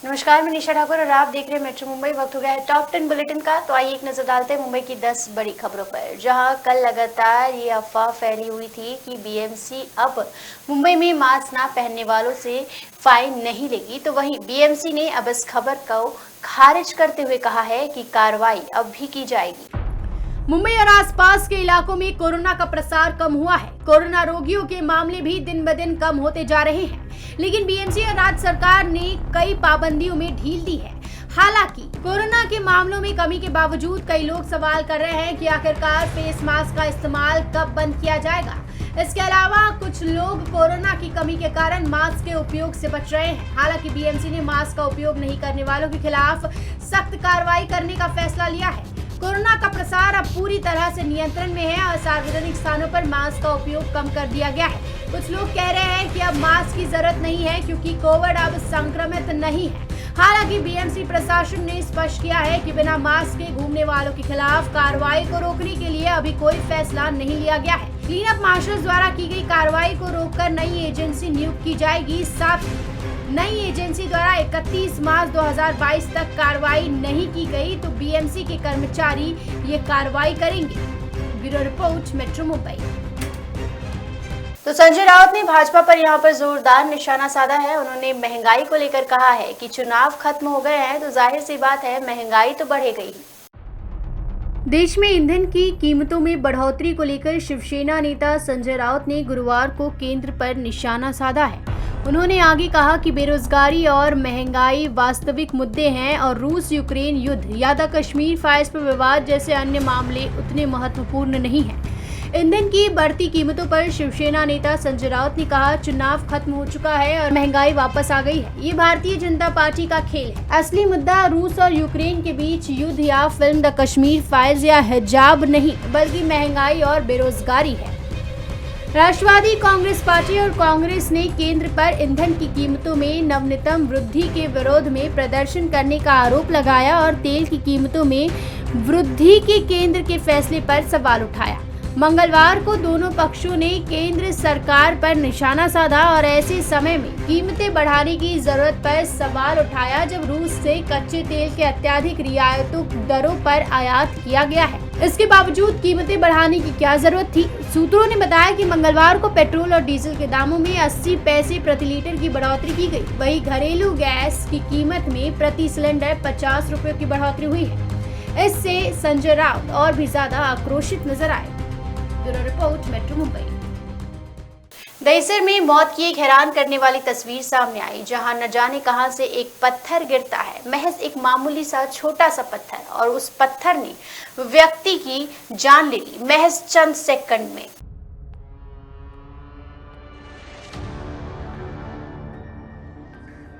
नमस्कार, मैं निशा ठाकुर और आप देख रहे हैं मेट्रो मुंबई। वक्त हो गया है टॉप 10 बुलेटिन का। तो आइए एक नजर डालते हैं मुंबई की 10 बड़ी खबरों पर। जहां कल लगातार ये अफवाह फैली हुई थी कि बीएमसी अब मुंबई में मास्क ना पहनने वालों से फाइन नहीं लेगी, तो वहीं बीएमसी ने अब इस खबर को खारिज करते हुए कहा है कि कार्रवाई अब भी की जाएगी। मुंबई और आसपास के इलाकों में कोरोना का प्रसार कम हुआ है। कोरोना रोगियों के मामले भी दिन ब दिन कम होते जा रहे हैं, लेकिन बीएमसी और राज्य सरकार ने कई पाबंदियों में ढील दी है। हालांकि कोरोना के मामलों में कमी के बावजूद कई लोग सवाल कर रहे हैं कि आखिरकार फेस मास्क का इस्तेमाल कब बंद किया जाएगा। इसके अलावा कुछ लोग कोरोना की कमी के कारण मास्क के उपयोग से बच रहे हैं। हालांकि बीएमसी ने मास्क का उपयोग नहीं करने वालों के खिलाफ सख्त कार्रवाई करने का फैसला लिया है। कोरोना का प्रसार अब पूरी तरह से नियंत्रण में है और सार्वजनिक स्थानों पर मास्क का उपयोग कम कर दिया गया है। कुछ लोग कह रहे हैं कि अब मास्क की जरूरत नहीं है क्योंकि कोविड अब संक्रमित नहीं है। हालांकि बीएमसी प्रशासन ने स्पष्ट किया है कि बिना मास्क के घूमने वालों के खिलाफ कार्रवाई को रोकने के लिए अभी कोई फैसला नहीं लिया गया है। क्लीन अप मार्शल्स द्वारा की गई कार्रवाई को रोककर नई एजेंसी नियुक्त की जाएगी। साथ नई एजेंसी द्वारा 31 मार्च 2022 तक कार्रवाई नहीं की गई तो बीएमसी के कर्मचारी ये कार्रवाई करेंगे। Bureau report, metro Mumbai. तो संजय राउत ने भाजपा पर यहां पर जोरदार निशाना साधा है। उन्होंने महंगाई को लेकर कहा है कि चुनाव खत्म हो गए हैं तो जाहिर सी बात है महंगाई तो बढ़ेगी। देश में ईंधन की कीमतों में बढ़ोतरी को लेकर शिवसेना नेता संजय राउत ने गुरुवार को केंद्र पर निशाना साधा है। उन्होंने आगे कहा कि बेरोजगारी और महंगाई वास्तविक मुद्दे हैं और रूस यूक्रेन युद्ध या कश्मीर फाइल्स पर विवाद जैसे अन्य मामले उतने महत्वपूर्ण नहीं हैं। ईंधन की बढ़ती कीमतों पर शिवसेना नेता संजय राउत ने कहा, चुनाव खत्म हो चुका है और महंगाई वापस आ गई है। ये भारतीय जनता पार्टी का खेल है। असली मुद्दा रूस और यूक्रेन के बीच युद्ध या फिल्म द कश्मीर फाइल्स या हिजाब नहीं बल्कि महंगाई और बेरोजगारी है। राष्ट्रवादी कांग्रेस पार्टी और कांग्रेस ने केंद्र पर ईंधन की कीमतों में नवीनतम वृद्धि के विरोध में प्रदर्शन करने का आरोप लगाया और तेल की कीमतों में वृद्धि के केंद्र के फैसले पर सवाल उठाया। मंगलवार को दोनों पक्षों ने केंद्र सरकार पर निशाना साधा और ऐसे समय में कीमतें बढ़ाने की जरूरत पर सवाल उठाया जब रूस से कच्चे तेल के अत्यधिक रियायतों दरों पर आयात किया गया है। इसके बावजूद कीमतें बढ़ाने की क्या जरूरत थी? सूत्रों ने बताया कि मंगलवार को पेट्रोल और डीजल के दामों में 80 पैसे प्रति लीटर की बढ़ोतरी की गई। वहीं घरेलू गैस की कीमत में प्रति सिलेंडर 50 रुपयों की बढ़ोतरी हुई है। इससे संजय राउत और भी ज्यादा आक्रोशित नजर आए। Bureau report, metro Mumbai. Dahisar में मौत की एक हैरान करने वाली तस्वीर सामने आई, जहां न जाने कहां से एक पत्थर गिरता है। महज एक मामूली सा छोटा सा पत्थर, और उस पत्थर ने व्यक्ति की जान ले ली महज चंद सेकंड में।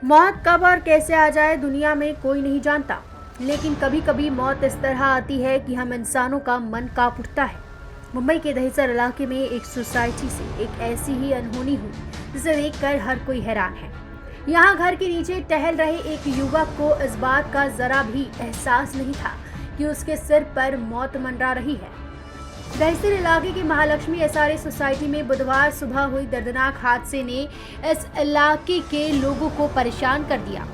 मौत कब और कैसे आ जाए दुनिया में कोई नहीं जानता, लेकिन कभी कभी मौत इस तरह आती है कि हम इंसानों का मन कांप उठता है। मुंबई के दहिसर इलाके में एक सोसाइटी से एक ऐसी ही अनहोनी हुई जिसे देखकर हर कोई हैरान है। यहाँ घर के नीचे टहल रहे एक युवक को इस बात का जरा भी एहसास नहीं था कि उसके सिर पर मौत मंडरा रही है। दहिसर इलाके की महालक्ष्मी एसआरए सोसाइटी में बुधवार सुबह हुई दर्दनाक हादसे ने इस इलाके के लोगों को परेशान कर दिया।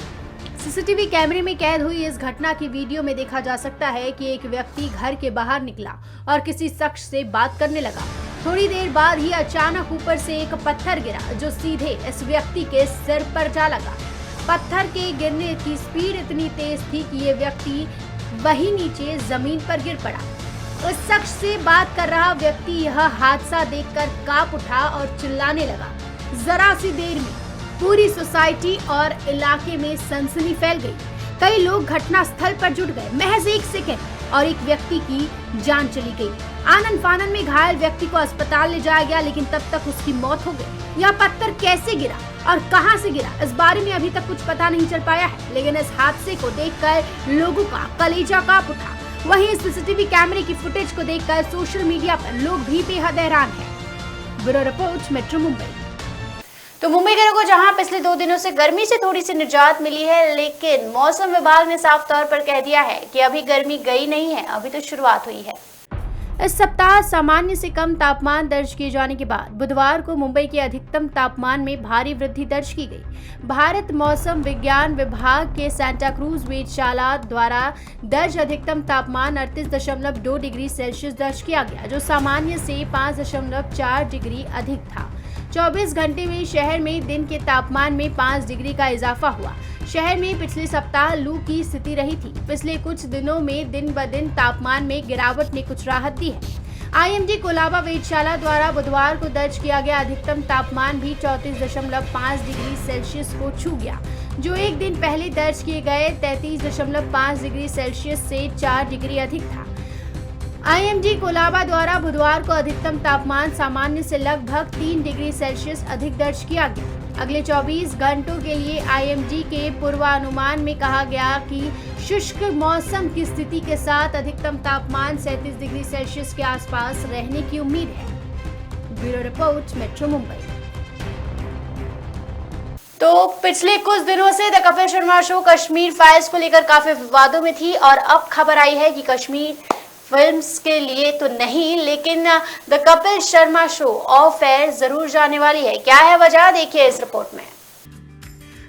सीसीटीवी कैमरे में कैद हुई इस घटना की वीडियो में देखा जा सकता है कि एक व्यक्ति घर के बाहर निकला और किसी शख्स से बात करने लगा। थोड़ी देर बाद ही अचानक ऊपर से एक पत्थर गिरा जो सीधे इस व्यक्ति के सिर पर जा लगा। पत्थर के गिरने की स्पीड इतनी तेज थी कि ये व्यक्ति वहीं नीचे जमीन पर गिर पड़ा। उस शख्स से बात कर रहा व्यक्ति यह हादसा देखकर कांप उठा और चिल्लाने लगा। जरा सी देर में पूरी सोसाइटी और इलाके में सनसनी फैल गई। कई लोग घटना स्थल पर जुट गए। महज एक सेकंड और एक व्यक्ति की जान चली गई। आनन फानन में घायल व्यक्ति को अस्पताल ले जाया गया, लेकिन तब तक उसकी मौत हो गई। यह पत्थर कैसे गिरा और कहां से गिरा, इस बारे में अभी तक कुछ पता नहीं चल पाया है, लेकिन इस हादसे को देखकर लोगों का कलेजा कांप उठा। वहीं सीसीटीवी कैमरे की फुटेज को देखकर सोशल मीडिया पर लोग भी बेहद हैरान हैं। Bureau report, metro Mumbai. तो मुंबईकरों को जहां पिछले 2 दिनों से गर्मी से थोड़ी सी निजात मिली है, लेकिन मौसम विभाग ने साफ तौर पर कह दिया है कि अभी गर्मी गई नहीं है, अभी तो शुरुआत हुई है। इस सप्ताह सामान्य से कम तापमान दर्ज किए जाने के बाद बुधवार को मुंबई के अधिकतम तापमान में भारी वृद्धि दर्ज की गई। भारत मौसम विज्ञान विभाग के सांता क्रूज वेधशाला द्वारा दर्ज अधिकतम तापमान 38.2 डिग्री सेल्सियस दर्ज किया गया, जो सामान्य से 5.4 डिग्री अधिक था। 24 घंटे में शहर में दिन के तापमान में 5 डिग्री का इजाफा हुआ। शहर में पिछले सप्ताह लू की स्थिति रही थी। पिछले कुछ दिनों में दिन ब दिन तापमान में गिरावट ने कुछ राहत दी है। आईएमडी कोलाबा वेधशाला द्वारा बुधवार को दर्ज किया गया अधिकतम तापमान भी 34.5 डिग्री सेल्सियस को छू गया, जो एक दिन पहले दर्ज किए गए 33.5 डिग्री सेल्सियस से 4 डिग्री अधिक था। आईएमडी कोलाबा द्वारा बुधवार को अधिकतम तापमान सामान्य से लगभग 3 डिग्री सेल्सियस अधिक दर्ज किया गया। अगले 24 घंटों के लिए आईएमडी के पूर्वानुमान में कहा गया कि शुष्क मौसम की स्थिति के साथ अधिकतम तापमान 37 डिग्री सेल्सियस के आसपास रहने की उम्मीद है। Bureau report, metro Mumbai. तो पिछले कुछ दिनों से the Kapil Sharma show Kashmir files को लेकर काफी विवादों में थी और अब खबर आई है कि कश्मीर फिल्म्स के लिए तो नहीं, लेकिन the Kapil Sharma show off air जरूर जाने वाली है। क्या है वजह, देखिए इस रिपोर्ट में।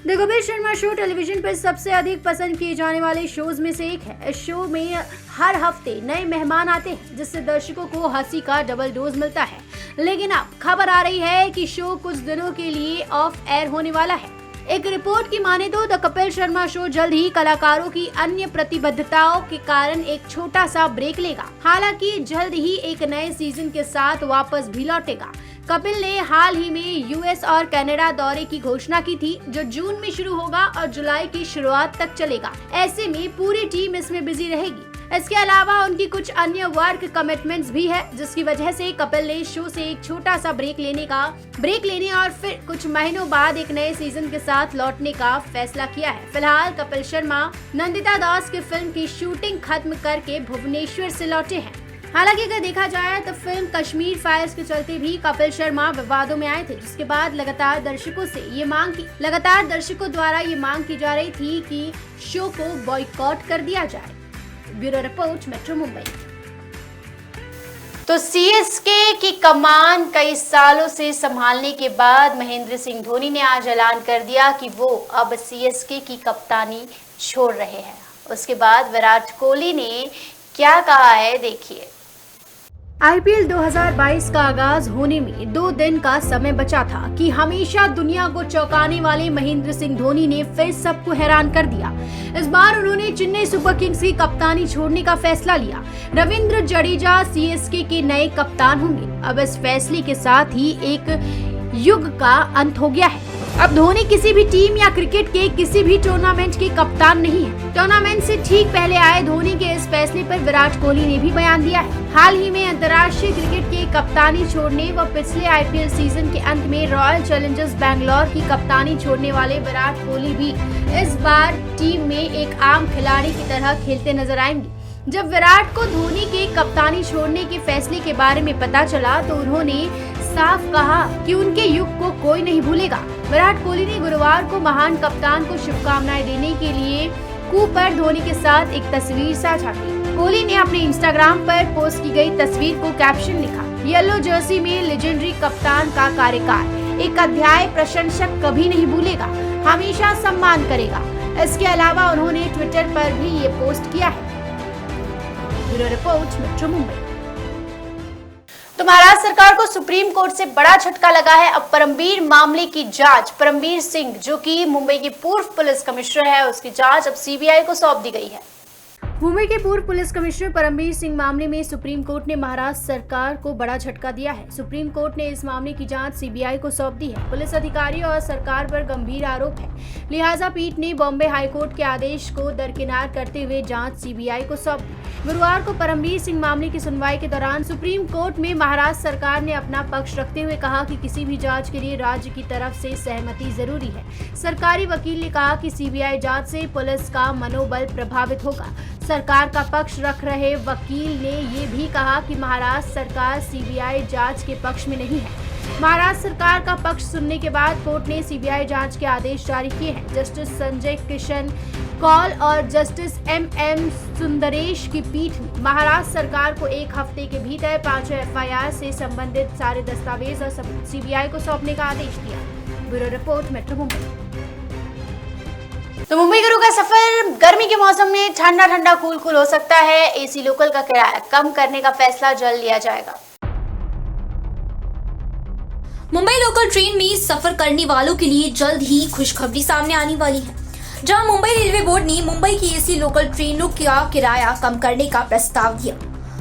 The Kapil Sharma show television पर सबसे अधिक पसंद किए जाने वाले शोज में से एक है। इस शो में हर हफ्ते नए मेहमान आते हैं, जिससे दर्शकों को हंसी का डबल डोज मिलता है। लेकिन अब खबर आ रही है कि शो कुछ दिनों के लिए ऑफ एयर होने वाला है। एक रिपोर्ट की माने तो द कपिल शर्मा शो जल्द ही कलाकारों की अन्य प्रतिबद्धताओं के कारण एक छोटा सा ब्रेक लेगा। हालांकि जल्द ही एक नए सीजन के साथ वापस भी लौटेगा। कपिल ने हाल ही में यूएस और कनाडा दौरे की घोषणा की थी, जो जून में शुरू होगा और जुलाई की शुरुआत तक चलेगा। ऐसे में पूरी टीम इसमें बिजी रहेगी। इसके अलावा उनकी कुछ अन्य वर्क कमिटमेंट्स भी है, जिसकी वजह से कपिल ने शो से एक छोटा सा ब्रेक लेने और फिर कुछ महीनों बाद एक नए सीजन के साथ लौटने का फैसला किया है। फिलहाल कपिल शर्मा नंदिता दास की फिल्म की शूटिंग खत्म करके भुवनेश्वर से लौटे हैं। हालांकि अगर देखा जाए तो फिल्म कश्मीर फाइल्स के चलते भी कपिल शर्मा विवादों में आए थे, जिसके बाद लगातार दर्शकों द्वारा ये मांग की जा रही थी कि शो को बॉयकॉट कर दिया जाए। Bureau report, metro Mumbai. तो सीएसके की कमान कई सालों से संभालने के बाद महेंद्र सिंह धोनी ने आज ऐलान कर दिया कि वो अब सीएसके की कप्तानी छोड़ रहे हैं। उसके बाद विराट कोहली ने क्या कहा है, देखिए। आईपीएल 2022 का आगाज होने में 2 दिन का समय बचा था कि हमेशा दुनिया को चौंकाने वाले महेंद्र सिंह धोनी ने फिर सबको हैरान कर दिया। इस बार उन्होंने चेन्नई सुपर किंग्स की कप्तानी छोड़ने का फैसला लिया। रविंद्र जडेजा सीएसके के नए कप्तान होंगे। अब इस फैसले के साथ ही एक युग का अंत हो गया है। अब धोनी किसी भी टीम या क्रिकेट के किसी भी टूर्नामेंट के कप्तान नहीं है। टूर्नामेंट से ठीक पहले आए धोनी के इस फैसले पर विराट कोहली ने भी बयान दिया है। हाल ही में अंतर्राष्ट्रीय क्रिकेट की कप्तानी छोड़ने व पिछले आईपीएल सीजन के अंत में रॉयल चैलेंजर्स बैंगलोर की कप्तानी छोड़ने वाले विराट कोहली भी इस बार टीम में एक आम खिलाड़ी की तरह खेलते नजर आएंगे। जब विराट को धोनी के कप्तानी छोड़ने के फैसले के बारे में पता चला तो उन्होंने साफ कहा कि उनके युग को कोई नहीं भूलेगा। विराट कोहली ने गुरुवार को महान कप्तान को शुभकामनाएं देने के लिए कूप पर धोनी के साथ एक तस्वीर साझा की। कोहली ने अपने इंस्टाग्राम पर पोस्ट की गई तस्वीर को कैप्शन लिखा, येलो जर्सी में लेजेंडरी कप्तान का कार्यकाल एक अध्याय प्रशंसक कभी नहीं भूलेगा, हमेशा सम्मान करेगा। इसके अलावा उन्होंने ट्विटर पर भी ये पोस्ट किया है। Bureau report, metro Mumbai. तो महाराष्ट्र सरकार को सुप्रीम कोर्ट से बड़ा झटका लगा है। अब परमबीर मामले की जांच परमबीर सिंह, जो कि मुंबई के पूर्व पुलिस कमिश्नर है, उसकी जांच अब सीबीआई को सौंप दी गई है। मुंबई के पूर्व पुलिस कमिश्नर परमबीर सिंह मामले में सुप्रीम कोर्ट ने महाराष्ट्र सरकार को बड़ा झटका दिया है। सुप्रीम कोर्ट ने इस मामले की जांच सीबीआई को सौंप दी है। पुलिस अधिकारी और सरकार पर गंभीर आरोप है, लिहाजा पीठ ने बॉम्बे हाईकोर्ट के आदेश को दरकिनार करते हुए जांच सीबीआई को सौंप दी। गुरुवार को परमबीर सिंह मामले की सुनवाई के दौरान सुप्रीम कोर्ट में महाराष्ट्र सरकार ने अपना पक्ष रखते हुए कहा कि किसी भी जांच के लिए राज्य की तरफ से सहमति जरूरी है। सरकारी वकील ने कहा कि सीबीआई जांच से पुलिस का मनोबल प्रभावित होगा। सरकार का पक्ष रख रहे वकील ने ये भी कहा कि महाराष्ट्र सरकार सीबीआई जांच के पक्ष में नहीं है। महाराष्ट्र सरकार का पक्ष सुनने के बाद कोर्ट ने सीबीआई जांच के आदेश जारी किए हैं। जस्टिस संजय किशन कौल और जस्टिस एम सुंदरेश की पीठ ने महाराष्ट्र सरकार को 1 हफ्ते के भीतर 5 एफआईआर से संबंधित सारे दस्तावेज और सीबीआई को सौंपने का आदेश दिया। Bureau report, metro Mumbai. तो मुंबई गुरु का सफर गर्मी के मौसम में ठंडा ठंडा कूल कूल हो सकता है। एसी लोकल का किराया कम करने का फैसला जल्द लिया जाएगा। मुंबई लोकल ट्रेन में सफर करने वालों के लिए जल्द ही खुशखबरी सामने आने वाली है, जहां मुंबई रेलवे बोर्ड ने मुंबई की एसी लोकल ट्रेनों का किराया कम करने का प्रस्ताव दिया।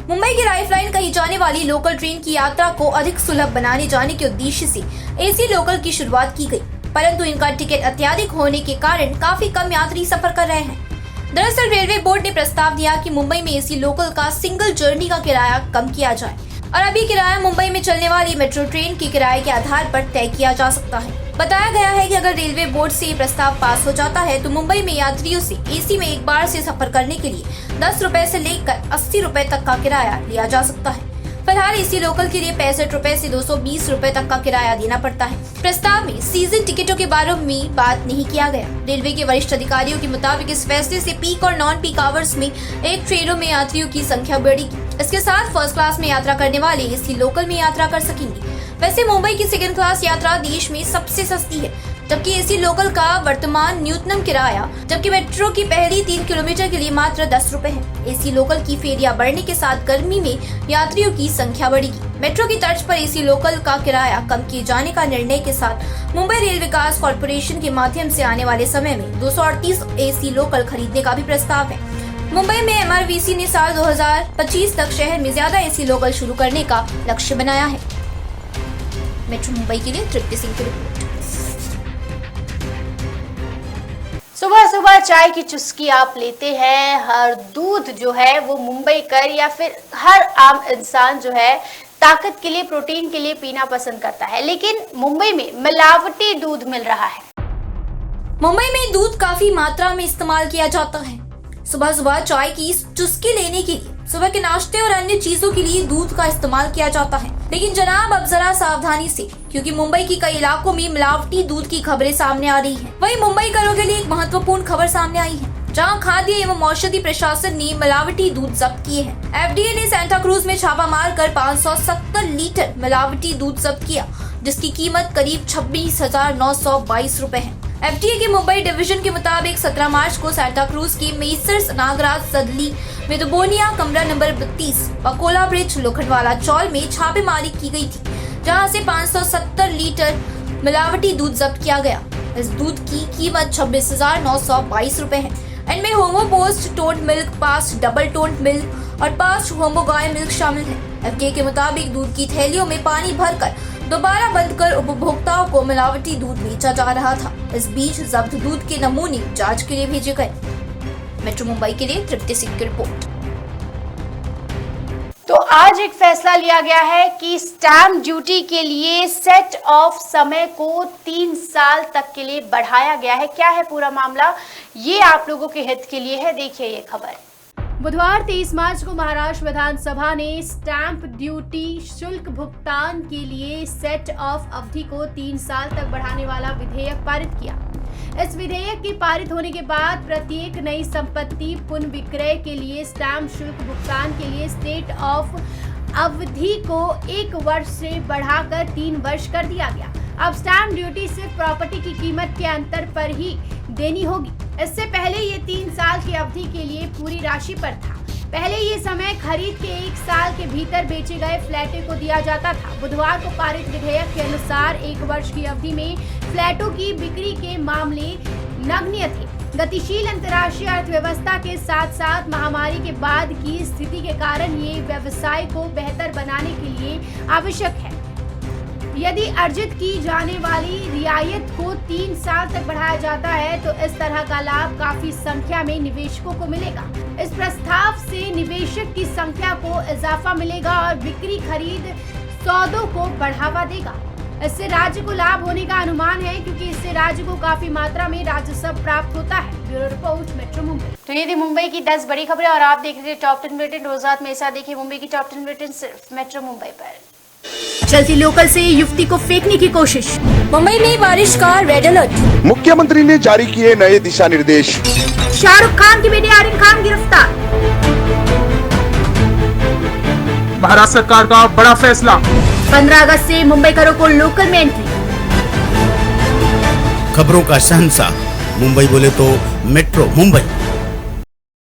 मुंबई की लाइफलाइन कही जाने वाली लोकल ट्रेन की यात्रा को अधिक सुलभ बनाने जाने के उद्देश्य से एसी लोकल की शुरुआत की गई, परंतु इनका टिकट अत्यधिक होने के कारण काफी कम यात्री सफर कर रहे हैं। दरअसल रेलवे बोर्ड ने प्रस्ताव दिया कि मुंबई में एसी लोकल का सिंगल जर्नी का किराया कम किया जाए और अभी किराया मुंबई में चलने वाली मेट्रो ट्रेन के किराए के आधार पर तय किया जा सकता है। बताया गया है कि अगर रेलवे बोर्ड से ये प्रस्ताव पास हो जाता है तो मुंबई में यात्रियों से एसी में एक बार से सफर करने के लिए 10 रुपए से लेकर 80 रुपए तक का किराया लिया जा सकता है। फिलहाल एसी लोकल के लिए 65 रुपए से 220 रुपए तक का किराया देना पड़ता है। प्रस्ताव में सीजन टिकटों के बारे में बात नहीं किया गया। रेलवे के वरिष्ठ अधिकारियों के मुताबिक इस फैसले से पीक और नॉन पीक आवर्स में एक ट्रेनों में यात्रियों की संख्या बढ़ेगी। इसके साथ फर्स्ट क्लास में यात्रा करने वाले एसी लोकल में यात्रा कर सकेंगे। वैसे मुंबई की सेकंड क्लास यात्रा देश में सबसे सस्ती है, जबकि एसी लोकल का वर्तमान न्यूनतम किराया जबकि मेट्रो की पहली 3 किलोमीटर के लिए मात्र 10 रुपए है। एसी लोकल की फेरियां बढ़ने के साथ गर्मी में यात्रियों की संख्या बढ़ेगी। मेट्रो की तर्ज पर एसी लोकल का किराया कम किए जाने का निर्णय के साथ मुंबई रेल विकास कॉर्पोरेशन के माध्यम से आने वाले समय में 238 एसी लोकल खरीदने का भी प्रस्ताव है। मुंबई में एमआरवीसी ने साल 2025 तक शहर में ज्यादा एसी लोकल शुरू करने का लक्ष्य बनाया है। मेट्रो मुंबई के लिए तृप्ति सिंह की रिपोर्ट। सुबह सुबह चाय की चुस्की आप लेते हैं, हर दूध जो है वो मुंबई कर या फिर हर आम इंसान जो है ताकत के लिए, प्रोटीन के लिए पीना पसंद करता है, लेकिन मुंबई में मिलावटी दूध मिल रहा है। मुंबई में दूध काफी मात्रा में इस्तेमाल किया जाता है। सुबह सुबह चाय की चुस्की लेने के लिए, सुबह के नाश्ते और अन्य चीजों के लिए दूध का इस्तेमाल किया जाता है। लेकिन जनाब अब जरा सावधानी से, क्योंकि मुंबई की कई इलाकों में मिलावटी दूध की खबरें सामने आ रही हैं। वहीं मुंबई करों के लिए एक महत्वपूर्ण खबर सामने आई है, जहां खाद्य एवं औषधि प्रशासन ने मिलावटी दूध जब्त किए हैं। एफडीए ने सेंटा क्रूज में छापा मारकर 570 लीटर मिलावटी दूध जब्त किया, जिसकी कीमत करीब 26,922 रुपए है। एफडीए के मुंबई डिवीजन के मुताबिक 17 मार्च को सेंटा क्रूज के मेसर्स नागराज सदली मेदोबोनिया कमरा नंबर 32 पकोला ब्रिज लोखंडवाला चौल में छापेमारी की गई थी, जहां से 570 लीटर मिलावटी दूध जब्त किया गया। इस दूध की कीमत 26,922 रुपए है। इनमें homo post toned milk, past double toned milk और पास्ट होमो गाय मिल्क शामिल है। एफडीए के मुताबिक दूध की थैलियों में पानी भरकर दोबारा बंद कर उपभोक्ताओं को मिलावटी दूध बेचा जा रहा था। इस बीच जब्त दूध के नमूने जांच के लिए भेजे गए। मेट्रो मुंबई के लिए तृप्ति सिंह की रिपोर्ट। तो आज एक फैसला लिया गया है कि स्टैंप ड्यूटी के लिए सेट ऑफ समय को 3 साल तक के लिए बढ़ाया गया है। क्या है पूरा मामला, ये आप लोगों के हित के लिए है, देखिए ये खबर। बुधवार 23 मार्च को महाराष्ट्र विधानसभा ने स्टैंप ड्यूटी शुल्क भुगतान के लिए सेट ऑफ अवधि को 3 साल तक बढ़ाने वाला विधेयक पारित किया। इस विधेयक के पारित होने के बाद प्रत्येक नई संपत्ति पुनः विक्रय के लिए स्टैंप शुल्क भुगतान के लिए सेट ऑफ अवधि को 1 वर्ष से बढ़ाकर 3 वर्ष कर दिया गया। अब स्टैंप ड्यूटी सिर्फ प्रॉपर्टी की कीमत के अंतर पर ही देनी होगी। इससे पहले ये 3 साल की अवधि के लिए पूरी राशि पर था। पहले ये समय खरीद के 1 साल के भीतर बेचे गए फ्लैटों को दिया जाता था। बुधवार को पारित विधेयक के अनुसार 1 वर्ष की अवधि में फ्लैटों की बिक्री के मामले नगण्य थे। गतिशील अंतर्राष्ट्रीय अर्थव्यवस्था के साथ साथ महामारी के बाद की स्थिति के कारण ये व्यवसाय को बेहतर बनाने के लिए आवश्यक है। यदि अर्जित की जाने वाली रियायत को 3 साल तक बढ़ाया जाता है तो इस तरह का लाभ काफी संख्या में निवेशकों को मिलेगा। इस प्रस्ताव से निवेशक की संख्या को इजाफा मिलेगा और बिक्री खरीद सौदों को बढ़ावा देगा। इससे राज्य को लाभ होने का अनुमान है, क्योंकि इससे राज्य को काफी मात्रा में राजस्व प्राप्त होता है। Bureau report, metro Mumbai. तो ये थी मुंबई की 10 बड़ी खबरें और आप देख रहे थे टॉप 10 बुलेटिन। रोज रात में ऐसा देखिए मुंबई की टॉप 10 बुलेटिन सिर्फ मेट्रो मुंबई पर। चलती लोकल से युवती को फेंकने की कोशिश। मुंबई में बारिश का रेड अलर्ट। मुख्यमंत्री ने जारी किए नए दिशा निर्देश। शाहरुख खान की बेटी आर्यन खान गिरफ्तार। महाराष्ट्र सरकार का बड़ा फैसला। 15 अगस्त से मुंबईकरों को लोकल में एंट्री। खबरों का शहंशाह मुंबई बोले तो मेट्रो मुंबई।